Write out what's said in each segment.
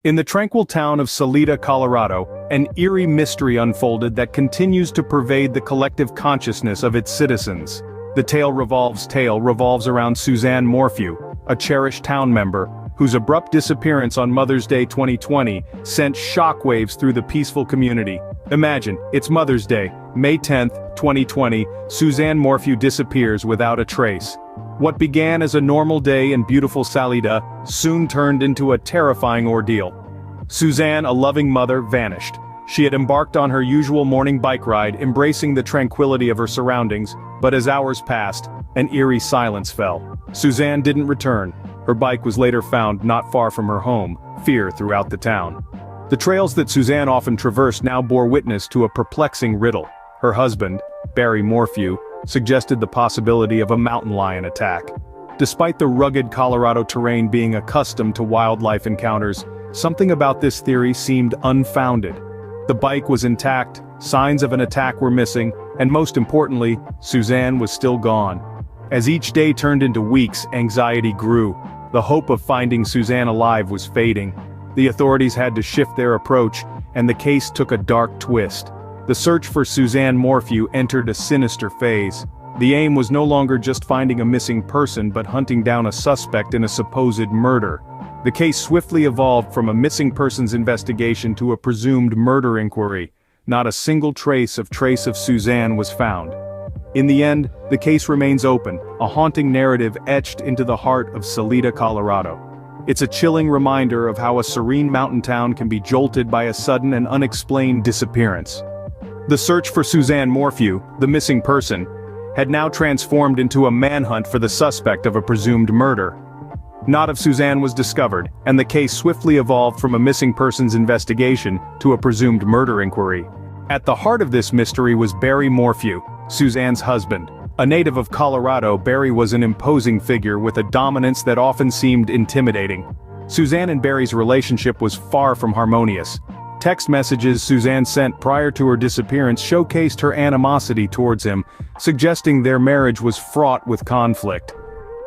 In the tranquil town of Salida, Colorado, an eerie mystery unfolded that continues to pervade the collective consciousness of its citizens. The tale revolves around Suzanne Morphew, a cherished town member, whose abrupt disappearance on Mother's Day 2020 sent shockwaves through the peaceful community. Imagine, it's Mother's Day, May 10, 2020, Suzanne Morphew disappears without a trace. What began as a normal day in beautiful Salida soon turned into a terrifying ordeal. Suzanne, a loving mother, vanished. She had embarked on her usual morning bike ride, embracing the tranquility of her surroundings, but as hours passed, an eerie silence fell. Suzanne didn't return. Her bike was later found not far from her home, fear throughout the town. The trails that Suzanne often traversed now bore witness to a perplexing riddle. Her husband, Barry Morphew, suggested the possibility of a mountain lion attack. Despite the rugged Colorado terrain being accustomed to wildlife encounters, something about this theory seemed unfounded. The bike was intact, signs of an attack were missing, and most importantly, Suzanne was still gone. As each day turned into weeks, anxiety grew. The hope of finding Suzanne alive was fading. The authorities had to shift their approach, and the case took a dark twist. The search for Suzanne Morphew entered a sinister phase. The aim was no longer just finding a missing person but hunting down a suspect in a supposed murder. The case swiftly evolved from a missing persons investigation to a presumed murder inquiry. Not a single trace of Suzanne was found. In the end, the case remains open, a haunting narrative etched into the heart of Salida, Colorado. It's a chilling reminder of how a serene mountain town can be jolted by a sudden and unexplained disappearance. The search for Suzanne Morphew, the missing person, had now transformed into a manhunt for the suspect of a presumed murder. Not of Suzanne was discovered, and the case swiftly evolved from a missing persons investigation to a presumed murder inquiry. At the heart of this mystery was Barry Morphew, Suzanne's husband. A native of Colorado, Barry was an imposing figure with a dominance that often seemed intimidating. Suzanne and Barry's relationship was far from harmonious. Text messages Suzanne sent prior to her disappearance showcased her animosity towards him, suggesting their marriage was fraught with conflict.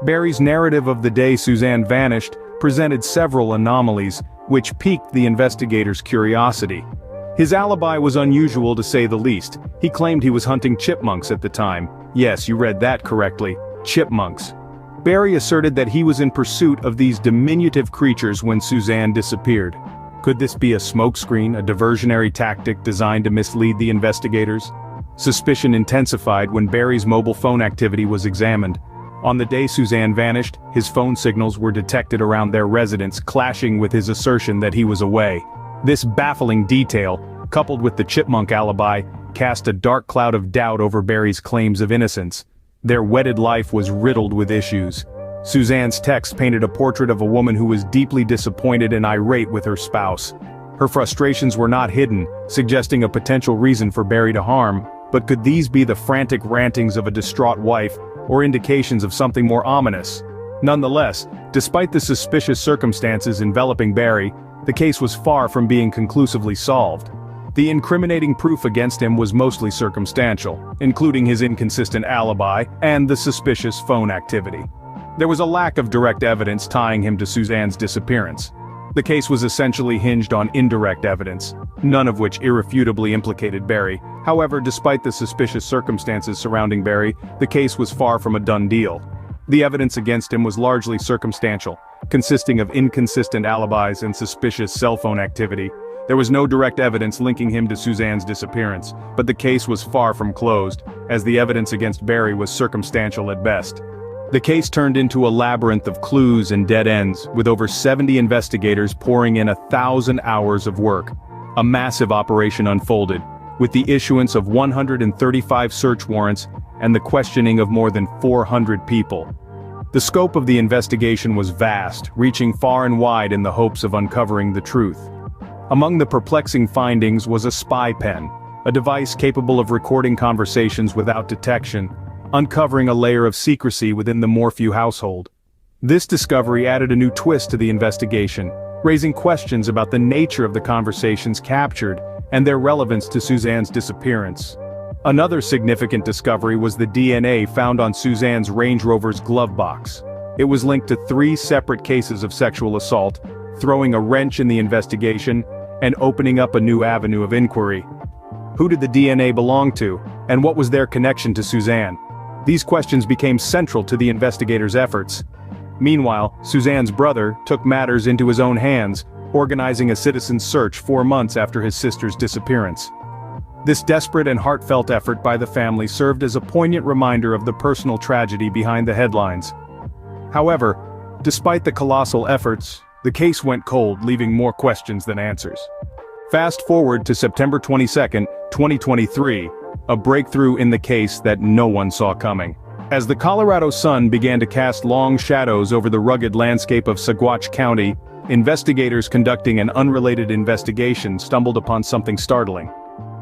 Barry's narrative of the day Suzanne vanished presented several anomalies, which piqued the investigators' curiosity. His alibi was unusual to say the least. He claimed he was hunting chipmunks at the time. Yes, you read that correctly, chipmunks. Barry asserted that he was in pursuit of these diminutive creatures when Suzanne disappeared. Could this be a smokescreen, a diversionary tactic designed to mislead the investigators? Suspicion intensified when Barry's mobile phone activity was examined. On the day Suzanne vanished, his phone signals were detected around their residence, clashing with his assertion that he was away. This baffling detail, coupled with the chipmunk alibi, cast a dark cloud of doubt over Barry's claims of innocence. Their wedded life was riddled with issues. Suzanne's text painted a portrait of a woman who was deeply disappointed and irate with her spouse. Her frustrations were not hidden, suggesting a potential reason for Barry to harm, but could these be the frantic rantings of a distraught wife, or indications of something more ominous? Nonetheless, despite the suspicious circumstances enveloping Barry, the case was far from being conclusively solved. The incriminating proof against him was mostly circumstantial, including his inconsistent alibi and the suspicious phone activity. There was a lack of direct evidence tying him to Suzanne's disappearance. The case was essentially hinged on indirect evidence, none of which irrefutably implicated Barry. However, despite the suspicious circumstances surrounding Barry, the case was far from a done deal. The evidence against him was largely circumstantial, consisting of inconsistent alibis and suspicious cell phone activity. There was no direct evidence linking him to Suzanne's disappearance, but the case was far from closed, as the evidence against Barry was circumstantial at best. The case turned into a labyrinth of clues and dead ends, with over 70 investigators pouring in 1,000 hours of work. A massive operation unfolded, with the issuance of 135 search warrants and the questioning of more than 400 people. The scope of the investigation was vast, reaching far and wide in the hopes of uncovering the truth. Among the perplexing findings was a spy pen, a device capable of recording conversations without detection, uncovering a layer of secrecy within the Morphew household. This discovery added a new twist to the investigation, raising questions about the nature of the conversations captured and their relevance to Suzanne's disappearance. Another significant discovery was the DNA found on Suzanne's Range Rover's glove box. It was linked to 3 separate cases of sexual assault, throwing a wrench in the investigation and opening up a new avenue of inquiry. Who did the DNA belong to, and what was their connection to Suzanne? These questions became central to the investigators' efforts. Meanwhile, Suzanne's brother took matters into his own hands, organizing a citizen's search 4 months after his sister's disappearance. This desperate and heartfelt effort by the family served as a poignant reminder of the personal tragedy behind the headlines. However, despite the colossal efforts, the case went cold, leaving more questions than answers. Fast forward to September 22, 2023, a breakthrough in the case that no one saw coming. As the Colorado sun began to cast long shadows over the rugged landscape of Saguache County, investigators conducting an unrelated investigation stumbled upon something startling.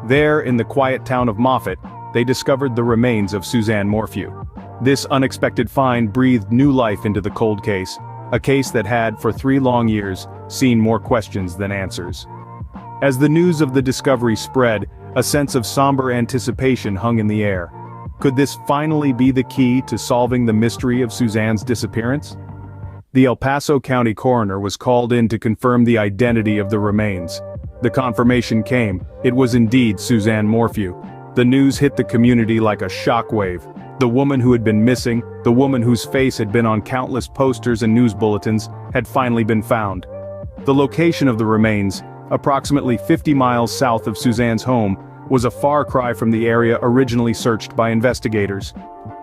There, in the quiet town of Moffat, they discovered the remains of Suzanne Morphew. This unexpected find breathed new life into the cold case, a case that had, for 3 long years, seen more questions than answers. As the news of the discovery spread, a sense of somber anticipation hung in the air. Could this finally be the key to solving the mystery of Suzanne's disappearance? The El Paso County coroner was called in to confirm the identity of the remains. The confirmation came. It was indeed Suzanne Morphew. The news hit the community like a shockwave. The woman who had been missing, the woman whose face had been on countless posters and news bulletins, had finally been found. The location of the remains, approximately 50 miles south of Suzanne's home, was a far cry from the area originally searched by investigators.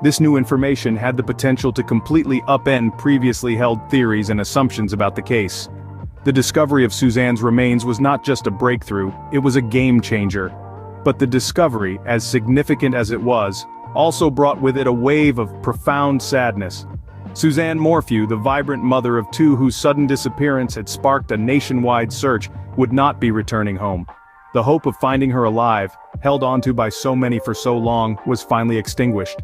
This new information had the potential to completely upend previously held theories and assumptions about the case. The discovery of Suzanne's remains was not just a breakthrough, it was a game changer. But the discovery, as significant as it was, also brought with it a wave of profound sadness. Suzanne Morphew, the vibrant mother of 2 whose sudden disappearance had sparked a nationwide search, would not be returning home. The hope of finding her alive, held onto by so many for so long, was finally extinguished.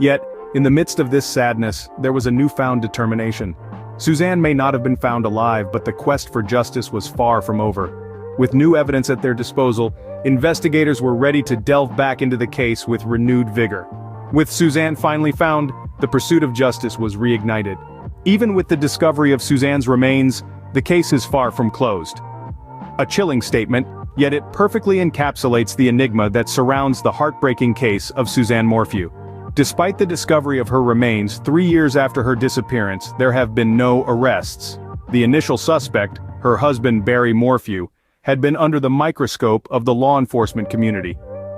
Yet, in the midst of this sadness, there was a newfound determination. Suzanne may not have been found alive, but the quest for justice was far from over. With new evidence at their disposal, investigators were ready to delve back into the case with renewed vigor. With Suzanne finally found, the pursuit of justice was reignited. Even with the discovery of Suzanne's remains, the case is far from closed. A chilling statement, yet it perfectly encapsulates the enigma that surrounds the heartbreaking case of Suzanne Morphew. Despite the discovery of her remains 3 years after her disappearance, there have been no arrests. The initial suspect, her husband Barry Morphew, had been under the microscope of the law enforcement community.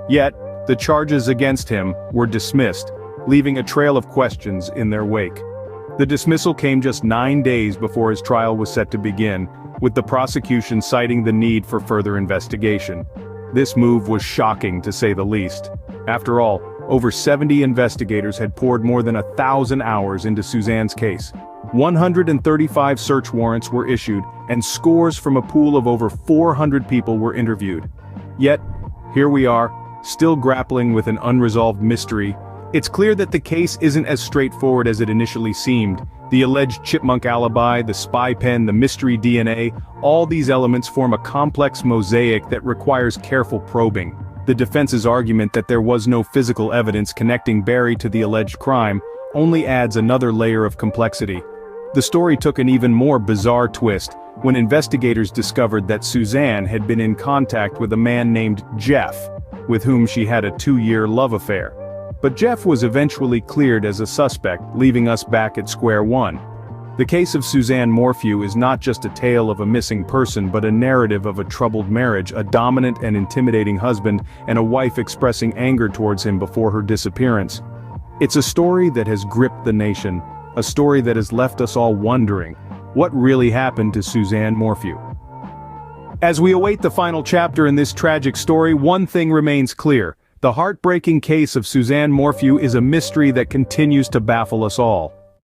Yet, the charges against him were dismissed, leaving a trail of questions in their wake. The dismissal came just 9 days before his trial was set to begin, with the prosecution citing the need for further investigation. This move was shocking to say the least. After all, over 70 investigators had poured more than 1,000 hours into Suzanne's case. 135 search warrants were issued, and scores from a pool of over 400 people were interviewed. Yet, here we are, still grappling with an unresolved mystery. It's clear that the case isn't as straightforward as it initially seemed. The alleged chipmunk alibi, the spy pen, the mystery DNA, all these elements form a complex mosaic that requires careful probing. The defense's argument that there was no physical evidence connecting Barry to the alleged crime only adds another layer of complexity. The story took an even more bizarre twist when investigators discovered that Suzanne had been in contact with a man named Jeff, with whom she had a 2-year love affair. But Jeff was eventually cleared as a suspect, leaving us back at square one. The case of Suzanne Morphew is not just a tale of a missing person but a narrative of a troubled marriage, a dominant and intimidating husband, and a wife expressing anger towards him before her disappearance. It's a story that has gripped the nation, a story that has left us all wondering, what really happened to Suzanne Morphew? As we await the final chapter in this tragic story, one thing remains clear. The heartbreaking case of Suzanne Morphew is a mystery that continues to baffle us all.